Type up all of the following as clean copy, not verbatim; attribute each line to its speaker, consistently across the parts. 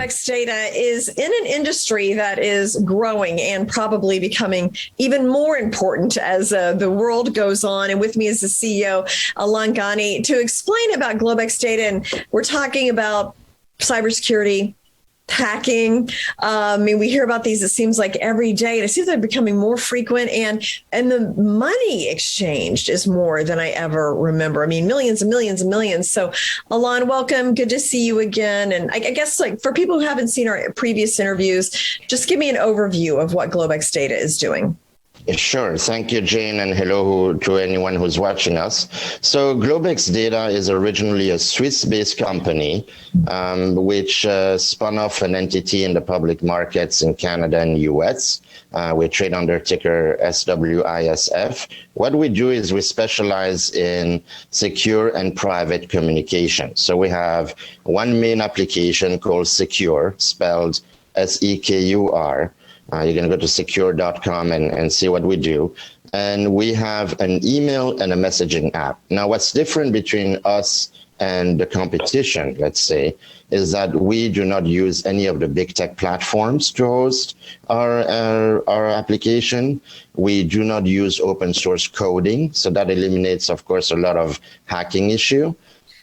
Speaker 1: GlobeX Data is in an industry that is growing and probably becoming even more important as the world goes on. And with me is the CEO, Alain Ghiai, to explain about GlobeX Data. And we're talking about cybersecurity, hacking. I mean, we hear about these, it seems like every day, and it seems like they're becoming more frequent, and the money exchanged is more than I ever remember. I mean, millions and millions and millions. So Alain, welcome. Good to see you again. And I guess, like, for people who haven't seen our previous interviews, just give me an overview of what GlobeX Data is doing.
Speaker 2: Sure. Thank you, Jane, and hello to anyone who's watching us. So GlobeX Data is originally a Swiss-based company, which spun off an entity in the public markets in Canada and US. We trade under ticker SWISF. What we do is we specialize in secure and private communication. So we have one main application called Sekur, spelled SEKUR. You can go to secure.com and see what we do. And we have an email and a messaging app. Now, what's different between us and the competition, let's say, is that we do not use any of the big tech platforms to host our application. We do not use open source coding. So that eliminates, of course, a lot of hacking issue.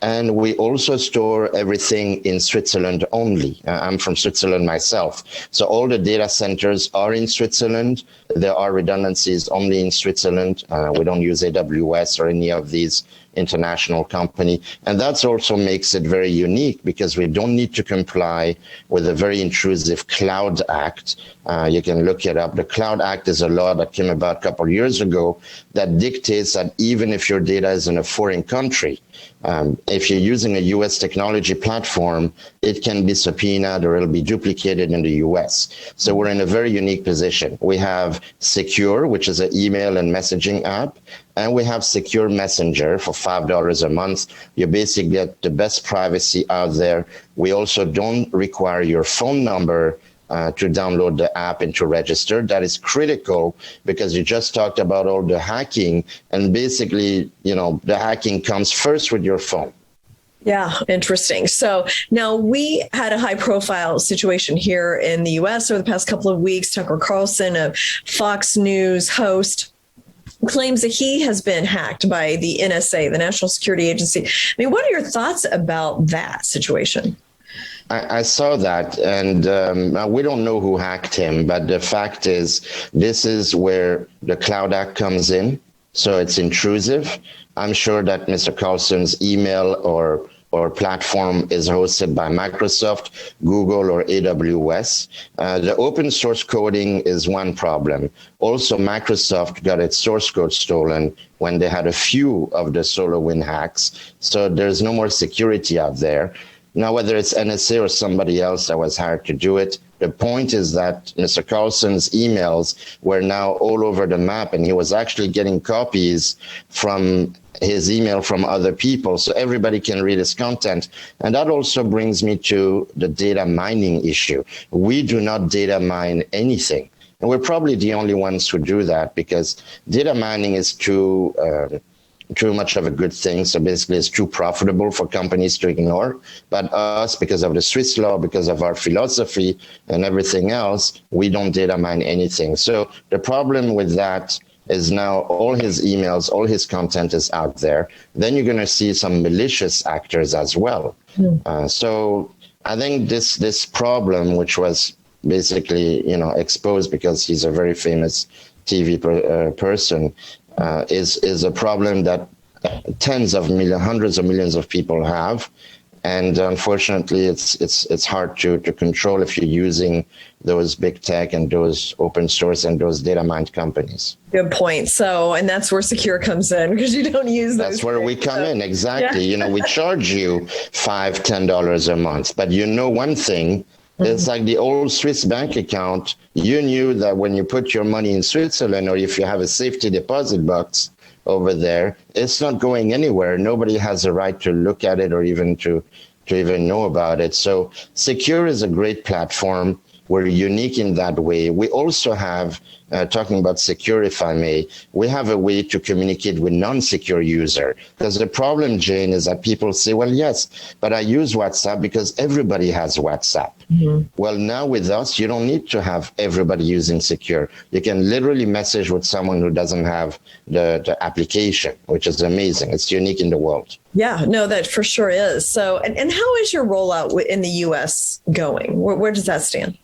Speaker 2: And we also store everything in Switzerland only. I'm from Switzerland myself. So all the data centers are in Switzerland. There are redundancies only in Switzerland. We don't use AWS or any of these international company. And that also makes it very unique because we don't need to comply with a very intrusive Cloud Act. You can look it up. The Cloud Act is a law that came about a couple of years ago that dictates that even if your data is in a foreign country, if you're using a US technology platform, it can be subpoenaed or it'll be duplicated in the US. So we're in a very unique position. We have Sekur, which is an email and messaging app, and we have Secure Messenger for $5 a month. You basically get the best privacy out there. We also don't require your phone number to download the app and to register. That is critical because you just talked about all the hacking, and basically, you know, the hacking comes first with your phone.
Speaker 1: Yeah, interesting. So now we had a high profile situation here in the US over the past couple of weeks. Tucker Carlson, a Fox News host, claims that he has been hacked by the NSA, the National Security Agency. I mean, what are your thoughts about that situation?
Speaker 2: I saw that, and we don't know who hacked him, but the fact is, this is where the Cloud Act comes in. So it's intrusive. I'm sure that Mr. Carlson's email or platform is hosted by Microsoft, Google, or AWS. The open source coding is one problem. Also, Microsoft got its source code stolen when they had a few of the SolarWinds hacks. So there's no more security out there. Now, whether it's NSA or somebody else that was hired to do it, the point is that Mr. Carlson's emails were now all over the map, and he was actually getting copies from his email from other people, so everybody can read his content. And that also brings me to the data mining issue. We do not data mine anything. And we're probably the only ones who do that because data mining is too much of a good thing. So basically it's too profitable for companies to ignore. But us, because of the Swiss law, because of our philosophy and everything else, we don't data mine anything. So the problem with that is now all his emails, all his content is out there. Then you're going to see some malicious actors as well. So I think this problem, which was basically, you know, exposed because he's a very famous TV person, is a problem that tens of millions, hundreds of millions of people have. And unfortunately, it's hard to control if you're using those big tech and those open source and those data mined companies.
Speaker 1: Good point. So, and that's where Secure comes in because you don't use those.
Speaker 2: That's where we come in. Exactly. Yeah. You know, we charge you $5, $10 a month, but you know one thing. It's like the old Swiss bank account. You knew that when you put your money in Switzerland, or if you have a safety deposit box over there, it's not going anywhere. Nobody has a right to look at it or even to even know about it. So Secure is a great platform. We're unique in that way. We also have talking about Sekur, if I may, we have a way to communicate with non-secure user. Because the problem, Jane, is that people say, well, yes, but I use WhatsApp because everybody has WhatsApp. Mm-hmm. Well, now with us, you don't need to have everybody using Sekur. You can literally message with someone who doesn't have the application, which is amazing. It's unique in the world.
Speaker 1: Yeah, no, that for sure is. So, and how is your rollout in the U.S. going? Where does that stand?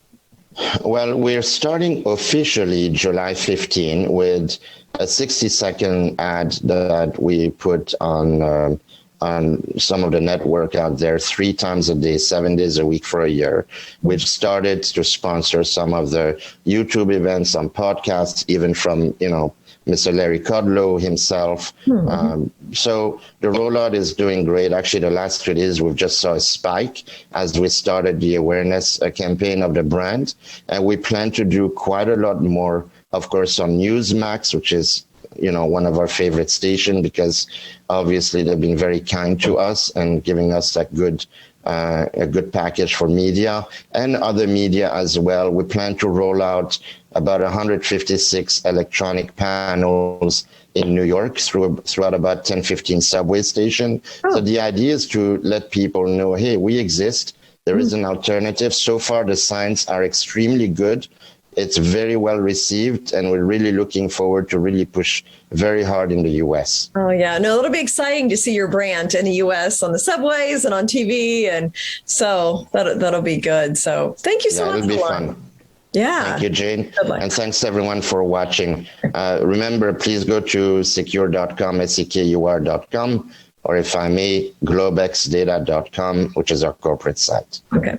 Speaker 2: Well, we're starting officially July 15 with a 60-second ad that we put on some of the network out there 3 times a day, 7 days a week for a year, which started to sponsor some of the YouTube events, some podcasts, even from, Mr. Larry Kudlow himself. Mm-hmm. So the rollout is doing great. Actually, the last 3 days, we've just saw a spike as we started the awareness campaign of the brand. And we plan to do quite a lot more, of course, on Newsmax, which is, one of our favorite stations, because obviously they've been very kind to us and giving us a good package for media and other media as well. We plan to roll out about 156 electronic panels in New York throughout about 10, 15 subway stations. Oh. So the idea is to let people know, hey, we exist. There is an alternative. So far, the signs are extremely good. It's very well received, and we're really looking forward to really push very hard in the U.S.
Speaker 1: Oh, yeah. No, it'll be exciting to see your brand in the U.S. on the subways and on TV. And so that'll be good. So thank you so much.
Speaker 2: It'll be fun.
Speaker 1: Yeah.
Speaker 2: Thank you, Jane. And thanks everyone for watching. Remember, please go to sekur.com, sekur.com, or if I may, globexdata.com, which is our corporate site.
Speaker 1: Okay.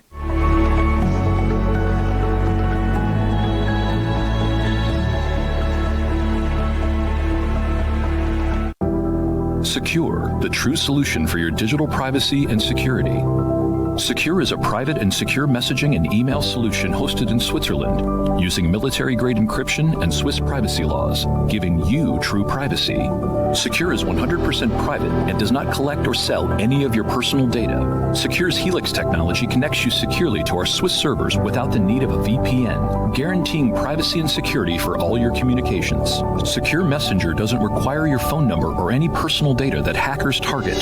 Speaker 3: Sekur, the true solution for your digital privacy and security. Sekur is a private and secure messaging and email solution hosted in Switzerland, using military-grade encryption and Swiss privacy laws, giving you true privacy. Sekur is 100% private and does not collect or sell any of your personal data. Sekur's Helix technology connects you securely to our Swiss servers without the need of a VPN, guaranteeing privacy and security for all your communications. Secure Messenger doesn't require your phone number or any personal data that hackers target.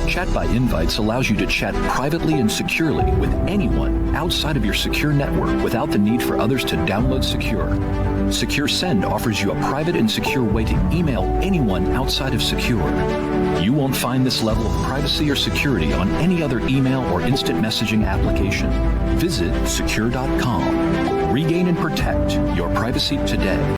Speaker 3: Chat by Invites allows you to chat privately and securely with anyone outside of your secure network without the need for others to download Sekur. Secure Send offers you a private and secure way to email anyone outside of Sekur. You won't find this level of privacy or security on any other email or instant messaging application. Visit sekur.com. Regain and protect your privacy today.